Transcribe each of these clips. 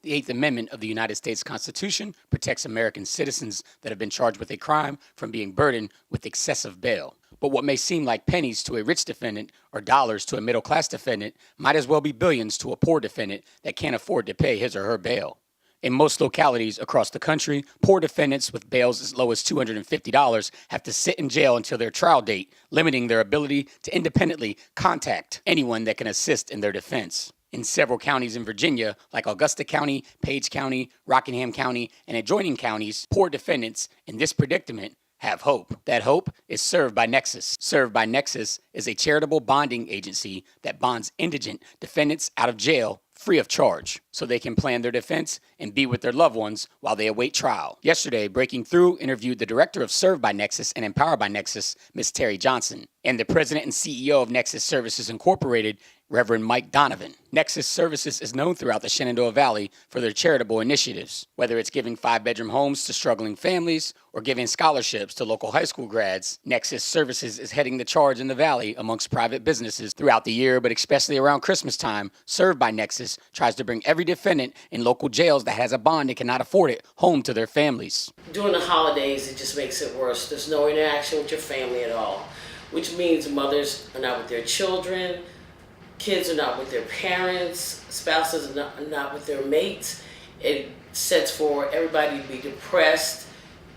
The Eighth Amendment of the United States Constitution protects American citizens that have been charged with a crime from being burdened with excessive bail. But what may seem like pennies to a rich defendant or dollars to a middle-class defendant might as well be billions to a poor defendant that can't afford to pay his or her bail. In most localities across the country, poor defendants with bails as low as $250 have to sit in jail until their trial date, limiting their ability to independently contact anyone that can assist in their defense. In several counties in Virginia, like Augusta County, Page County, Rockingham County, and adjoining counties, poor defendants in this predicament have hope. That hope is Served by Nexus. Served by Nexus is a charitable bonding agency that bonds indigent defendants out of jail free of charge, so they can plan their defense and be with their loved ones while they await trial. Yesterday, Breaking Through interviewed the director of Served by Nexus and Empowered by Nexus, Ms. Terry Johnson, and the president and CEO of Nexus Services Incorporated, Reverend Mike Donovan. Nexus Services is known throughout the Shenandoah Valley for their charitable initiatives, whether it's giving 5-bedroom homes to struggling families or giving scholarships to local high school grads. Nexus Services is heading the charge in the Valley amongst private businesses throughout the year, but especially around Christmas time. Served by Nexus tries to bring every defendant in local jails that has a bond and cannot afford it home to their families. During the holidays, it just makes it worse. There's no interaction with your family at all, which means mothers are not with their children, kids are not with their parents, spouses are not with their mates. It sets for everybody to be depressed,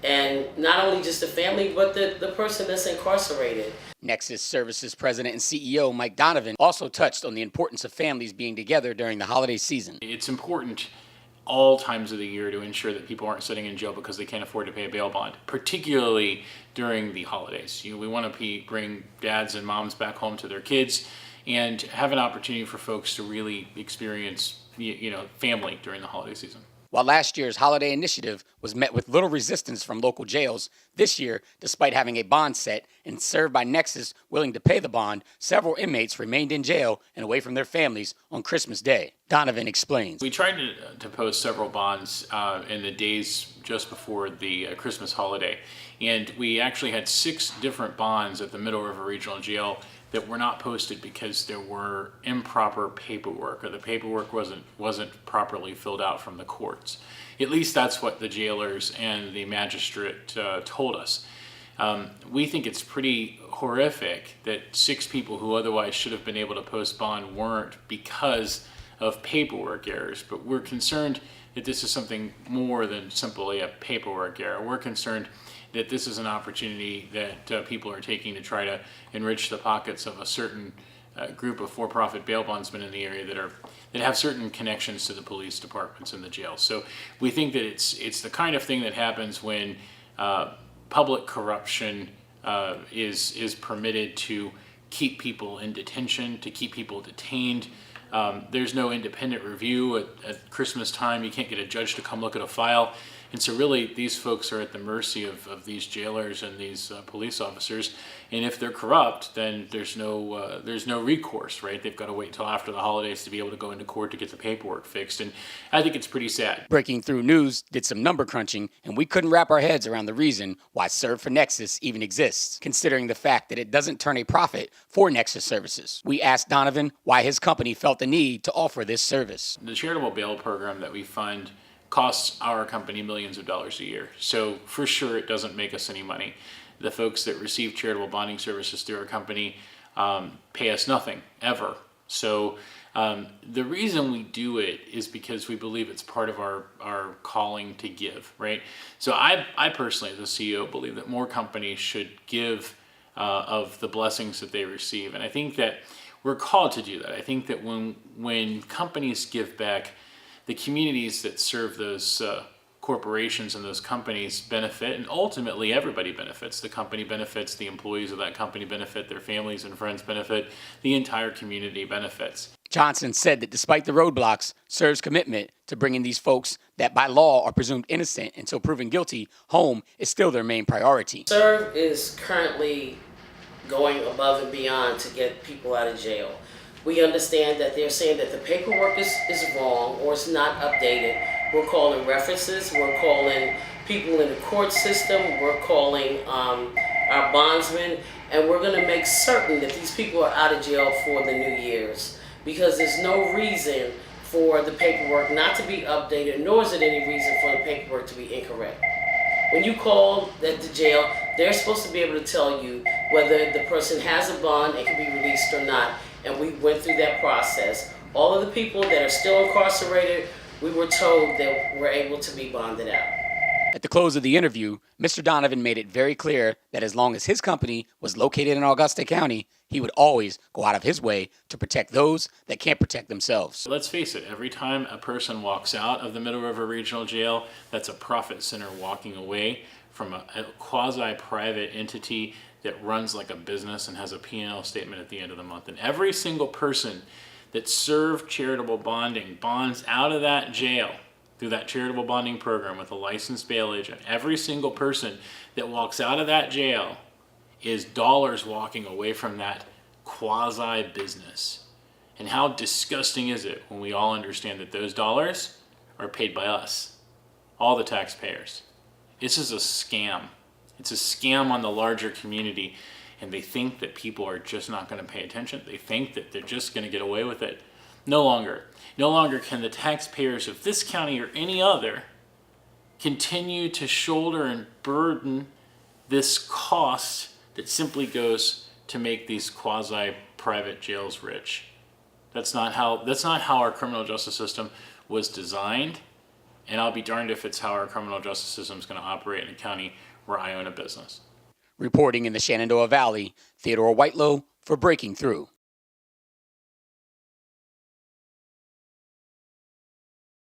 and not only just the family, but the person that's incarcerated. Nexus Services President and CEO Mike Donovan also touched on the importance of families being together during the holiday season. It's important all times of the year to ensure that people aren't sitting in jail because they can't afford to pay a bail bond, particularly during the holidays. We want to bring dads and moms back home to their kids and have an opportunity for folks to really experience, family during the holiday season. While last year's holiday initiative was met with little resistance from local jails, this year, despite having a bond set and Served by Nexus willing to pay the bond, several inmates remained in jail and away from their families on Christmas Day. Donovan explains. We tried to post several bonds in the days just before the Christmas holiday, and we actually had 6 different bonds at the Middle River Regional Jail that were not posted because there were improper paperwork, or the paperwork wasn't properly filled out from the courts. At least that's what the jailers and the magistrate told us. We think it's pretty horrific that 6 people who otherwise should have been able to post bond weren't because of paperwork errors, but we're concerned that this is something more than simply a paperwork error. We're concerned that this is an opportunity that people are taking to try to enrich the pockets of a certain group of for-profit bail bondsmen in the area that have certain connections to the police departments and the jails. So we think that it's the kind of thing that happens when public corruption is permitted to keep people in detention, to keep people detained. There's no independent review at Christmas time. You can't get a judge to come look at a file. And so really, these folks are at the mercy of these jailers and these police officers. And if they're corrupt, then there's no recourse, right? They've got to wait until after the holidays to be able to go into court to get the paperwork fixed. And I think it's pretty sad. Breaking Through News did some number crunching, and we couldn't wrap our heads around the reason why Serve for Nexus even exists, considering the fact that it doesn't turn a profit for Nexus Services. We asked Donovan why his company felt the need to offer this service. The charitable bail program that we fund costs our company millions of dollars a year. So for sure, it doesn't make us any money. The folks that receive charitable bonding services through our company pay us nothing, ever. So the reason we do it is because we believe it's part of our calling to give, right? So I personally, as a CEO, believe that more companies should give of the blessings that they receive. And I think that we're called to do that. I think that when companies give back, the communities that serve those corporations and those companies benefit, and ultimately everybody benefits. The company benefits, the employees of that company benefit, their families and friends benefit, the entire community benefits. Johnson said that despite the roadblocks, Serve's commitment to bringing these folks that by law are presumed innocent until proven guilty home is still their main priority. Serve is currently going above and beyond to get people out of jail. We understand that they're saying that the paperwork is wrong or it's not updated. We're calling references, we're calling people in the court system, we're calling our bondsmen, and we're going to make certain that these people are out of jail for the New Year's, because there's no reason for the paperwork not to be updated, nor is it any reason for the paperwork to be incorrect. When you call at the jail, they're supposed to be able to tell you whether the person has a bond and can be released or not, and we went through that process. All of the people that are still incarcerated, we were told that we're able to be bonded out. At the close of the interview, Mr. Donovan made it very clear that as long as his company was located in Augusta County, he would always go out of his way to protect those that can't protect themselves. Let's face it, every time a person walks out of the Middle River Regional Jail, that's a profit center walking away from a quasi-private entity that runs like a business and has a P&L statement at the end of the month. And every single person that served charitable bonding bonds out of that jail through that charitable bonding program with a licensed bail agent. Every single person that walks out of that jail is dollars walking away from that quasi-business. And how disgusting is it when we all understand that those dollars are paid by us, all the taxpayers. This is a scam. It's a scam on the larger community, and they think that people are just not going to pay attention. They think that they're just going to get away with it. No longer. No longer can the taxpayers of this county or any other continue to shoulder and burden this cost that simply goes to make these quasi-private jails rich. That's not how our criminal justice system was designed, and I'll be darned if it's how our criminal justice system is going to operate in a county where I own a business. Reporting in the Shenandoah Valley, Theo Whitelow for Breaking Through.